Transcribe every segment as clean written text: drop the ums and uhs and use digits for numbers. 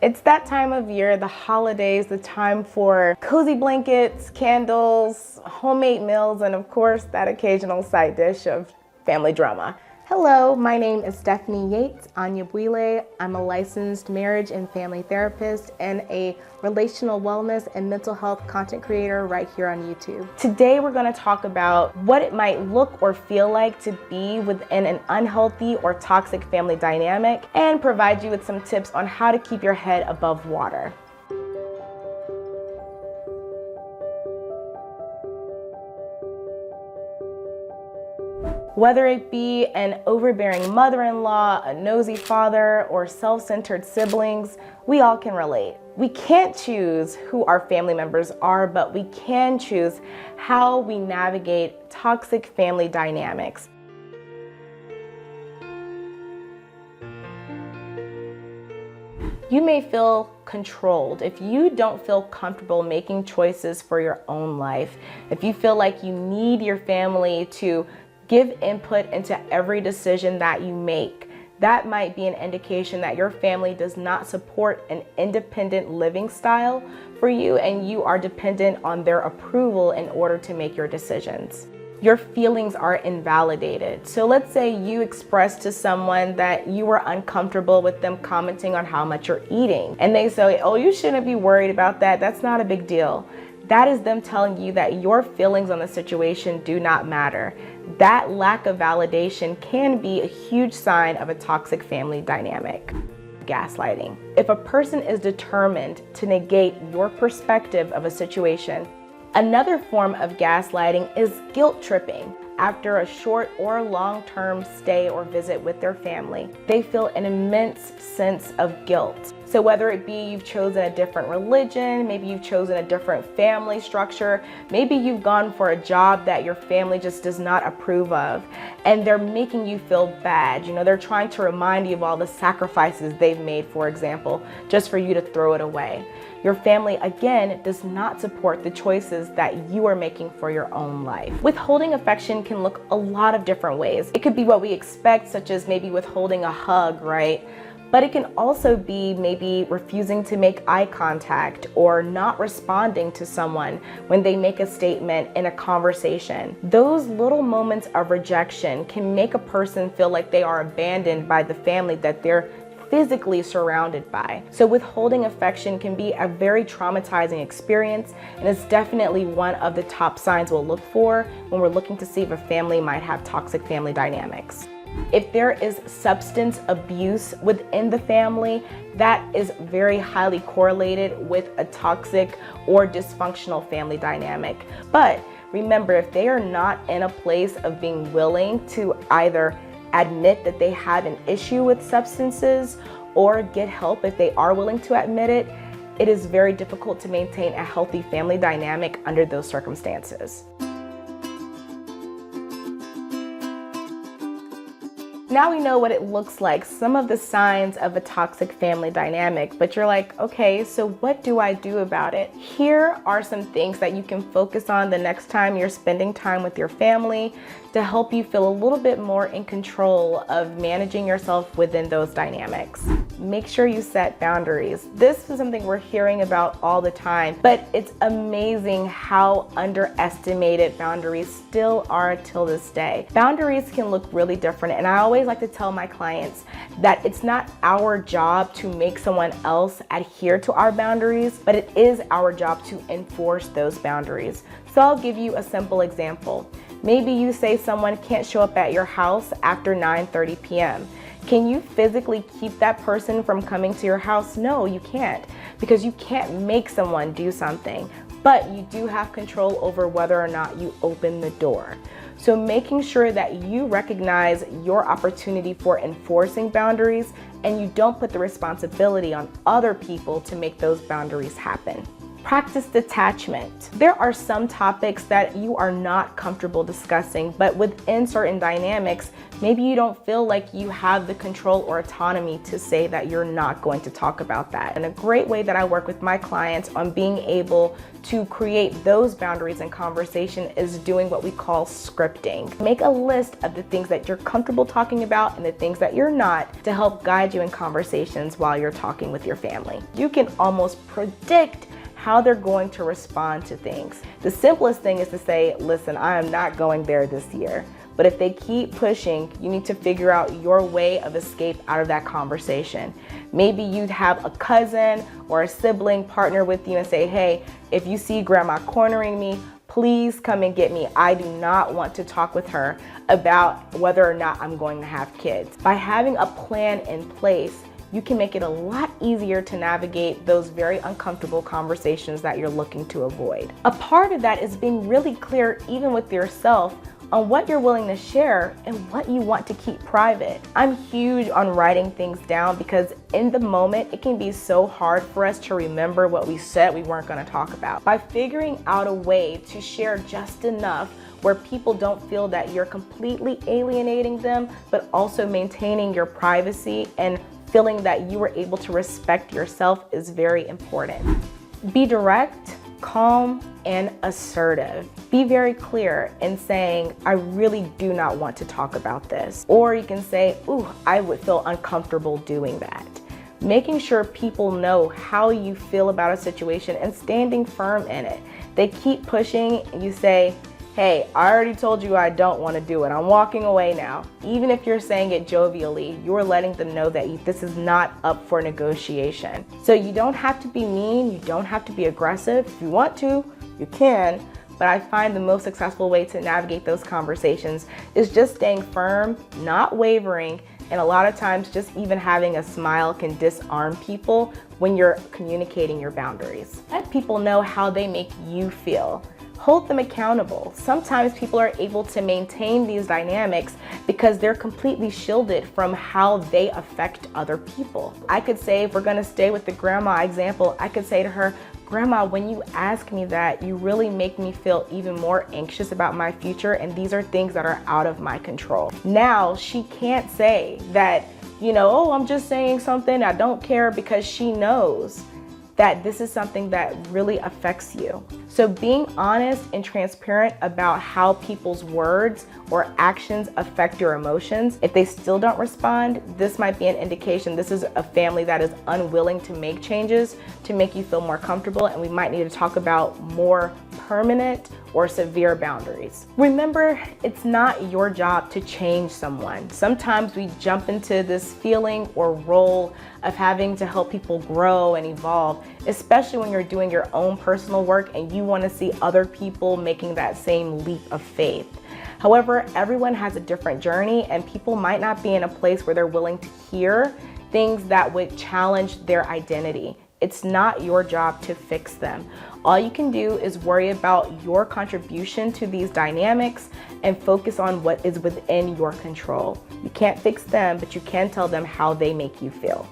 It's that time of year, the holidays, the time for cozy blankets, candles, homemade meals, and of course, that occasional side dish of family drama. Hello, my name is Stephanie Yates-Anyabwile. I'm a licensed marriage and family therapist and a relational wellness and mental health content creator right here on YouTube. Today, we're going to talk about what it might look or feel like to be within an unhealthy or toxic family dynamic and provide you with some tips on how to keep your head above water. Whether it be an overbearing mother-in-law, a nosy father, or self-centered siblings, we all can relate. We can't choose who our family members are, but we can choose how we navigate toxic family dynamics. You may feel controlled if you don't feel comfortable making choices for your own life. If you feel like you need your family to give input into every decision that you make, that might be an indication that your family does not support an independent living style for you and you are dependent on their approval in order to make your decisions. Your feelings are invalidated. So let's say you express to someone that you were uncomfortable with them commenting on how much you're eating. And they say, oh, you shouldn't be worried about that. That's not a big deal. That is them telling you that your feelings on the situation do not matter. That lack of validation can be a huge sign of a toxic family dynamic. Gaslighting. If a person is determined to negate your perspective of a situation, another form of gaslighting is guilt tripping. After a short or long-term stay or visit with their family, they feel an immense sense of guilt. So whether it be you've chosen a different religion, maybe you've chosen a different family structure, maybe you've gone for a job that your family just does not approve of, and they're making you feel bad. You know, they're trying to remind you of all the sacrifices they've made, for example, just for you to throw it away. Your family, again, does not support the choices that you are making for your own life. Withholding affection can look a lot of different ways. It could be what we expect, such as maybe withholding a hug, right? But it can also be maybe refusing to make eye contact or not responding to someone when they make a statement in a conversation. Those little moments of rejection can make a person feel like they are abandoned by the family that they're physically surrounded by. So withholding affection can be a very traumatizing experience, and it's definitely one of the top signs we'll look for when we're looking to see if a family might have toxic family dynamics. If there is substance abuse within the family, that is very highly correlated with a toxic or dysfunctional family dynamic. But remember, if they are not in a place of being willing to either admit that they have an issue with substances or get help if they are willing to admit it, it is very difficult to maintain a healthy family dynamic under those circumstances. Now we know what it looks like, some of the signs of a toxic family dynamic, but you're like, okay, so what do I do about it? Here are some things that you can focus on the next time you're spending time with your family to help you feel a little bit more in control of managing yourself within those dynamics. Make sure you set boundaries. This is something we're hearing about all the time, but it's amazing how underestimated boundaries still are till this day. Boundaries can look really different, and I always like to tell my clients that it's not our job to make someone else adhere to our boundaries, but it is our job to enforce those boundaries. So I'll give you a simple example. Maybe you say someone can't show up at your house after 9:30 p.m. Can you physically keep that person from coming to your house? No, you can't, because you can't make someone do something, but you do have control over whether or not you open the door. So making sure that you recognize your opportunity for enforcing boundaries and you don't put the responsibility on other people to make those boundaries happen. Practice detachment. There are some topics that you are not comfortable discussing, but within certain dynamics, maybe you don't feel like you have the control or autonomy to say that you're not going to talk about that. And a great way that I work with my clients on being able to create those boundaries in conversation is doing what we call scripting. Make a list of the things that you're comfortable talking about and the things that you're not to help guide you in conversations while you're talking with your family. You can almost predict how they're going to respond to things. The simplest thing is to say, listen, I am not going there this year. But if they keep pushing, you need to figure out your way of escape out of that conversation. Maybe you'd have a cousin or a sibling partner with you and say, hey, if you see grandma cornering me, please come and get me. I do not want to talk with her about whether or not I'm going to have kids. By having a plan in place, you can make it a lot easier to navigate those very uncomfortable conversations that you're looking to avoid. A part of that is being really clear, even with yourself, on what you're willing to share and what you want to keep private. I'm huge on writing things down because in the moment, it can be so hard for us to remember what we said we weren't going to talk about. By figuring out a way to share just enough where people don't feel that you're completely alienating them, but also maintaining your privacy and feeling that you were able to respect yourself is very important. Be direct, calm, and assertive. Be very clear in saying, I really do not want to talk about this. Or you can say, ooh, I would feel uncomfortable doing that. Making sure people know how you feel about a situation and standing firm in it. They keep pushing, you say, hey, I already told you I don't want to do it. I'm walking away now. Even if you're saying it jovially, you're letting them know that this is not up for negotiation. So you don't have to be mean, you don't have to be aggressive. If you want to, you can. But I find the most successful way to navigate those conversations is just staying firm, not wavering, and a lot of times just even having a smile can disarm people when you're communicating your boundaries. Let people know how they make you feel. Hold them accountable. Sometimes people are able to maintain these dynamics because they're completely shielded from how they affect other people. I could say, if we're gonna stay with the grandma example, I could say to her, Grandma, when you ask me that, you really make me feel even more anxious about my future, and these are things that are out of my control. Now, she can't say that, oh, I'm just saying something, I don't care, because she knows that this is something that really affects you. So being honest and transparent about how people's words or actions affect your emotions, if they still don't respond, this might be an indication this is a family that is unwilling to make changes to make you feel more comfortable, and we might need to talk about more permanent or severe boundaries. Remember, it's not your job to change someone. Sometimes we jump into this feeling or role of having to help people grow and evolve, especially when you're doing your own personal work and you want to see other people making that same leap of faith. However, everyone has a different journey, and people might not be in a place where they're willing to hear things that would challenge their identity. It's not your job to fix them. All you can do is worry about your contribution to these dynamics and focus on what is within your control. You can't fix them, but you can tell them how they make you feel.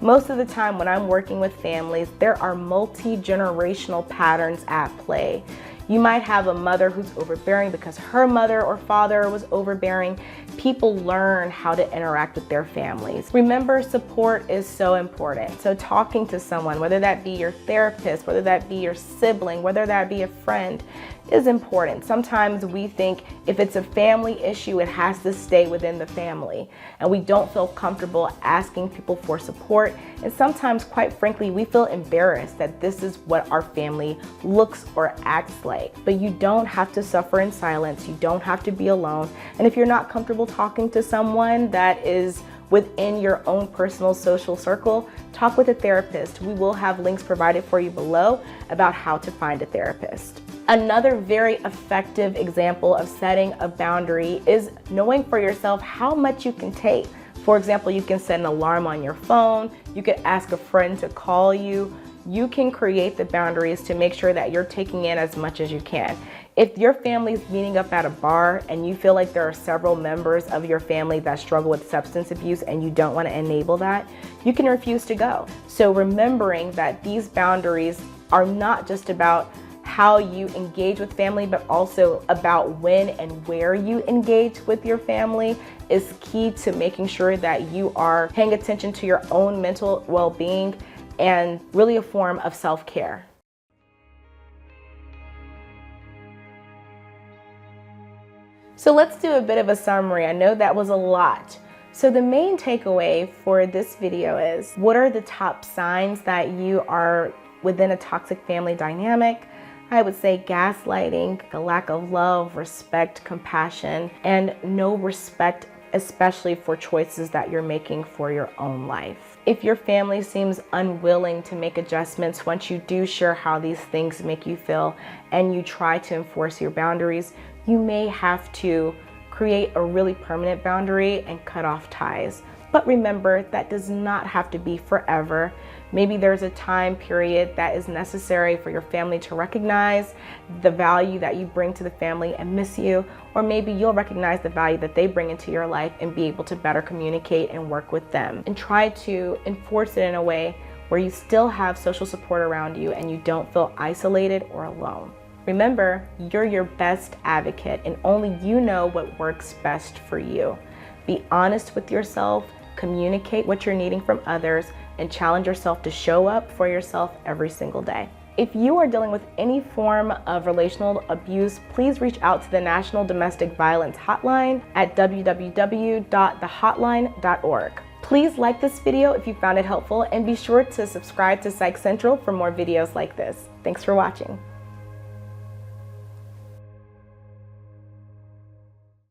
Most of the time when I'm working with families, there are multi-generational patterns at play. You might have a mother who's overbearing because her mother or father was overbearing. People learn how to interact with their families. Remember, support is so important. So talking to someone, whether that be your therapist, whether that be your sibling, whether that be a friend, is important. Sometimes we think if it's a family issue, it has to stay within the family, and we don't feel comfortable asking people for support. And sometimes, quite frankly, we feel embarrassed that this is what our family looks or acts like. But you don't have to suffer in silence. You don't have to be alone. And if you're not comfortable talking to someone that is within your own personal social circle, talk with a therapist. We will have links provided for you below about how to find a therapist. Another very effective example of setting a boundary is knowing for yourself how much you can take. For example, you can set an alarm on your phone. You could ask a friend to call you. You can create the boundaries to make sure that you're taking in as much as you can. If your family is meeting up at a bar and you feel like there are several members of your family that struggle with substance abuse and you don't want to enable that, you can refuse to go. So remembering that these boundaries are not just about how you engage with family, but also about when and where you engage with your family is key to making sure that you are paying attention to your own mental well-being and really a form of self-care. So let's do a bit of a summary. I know that was a lot. So the main takeaway for this video is, what are the top signs that you are within a toxic family dynamic? I would say gaslighting, a lack of love, respect, compassion, and no respect, especially for choices that you're making for your own life. If your family seems unwilling to make adjustments once you do share how these things make you feel and you try to enforce your boundaries, you may have to create a really permanent boundary and cut off ties. But remember, that does not have to be forever. Maybe there's a time period that is necessary for your family to recognize the value that you bring to the family and miss you, or maybe you'll recognize the value that they bring into your life and be able to better communicate and work with them. And try to enforce it in a way where you still have social support around you and you don't feel isolated or alone. Remember, you're your best advocate and only you know what works best for you. Be honest with yourself, communicate what you're needing from others, and challenge yourself to show up for yourself every single day. If you are dealing with any form of relational abuse, please reach out to the National Domestic Violence Hotline at www.thehotline.org. Please like this video if you found it helpful, and be sure to subscribe to Psych Central for more videos like this. Thanks for watching.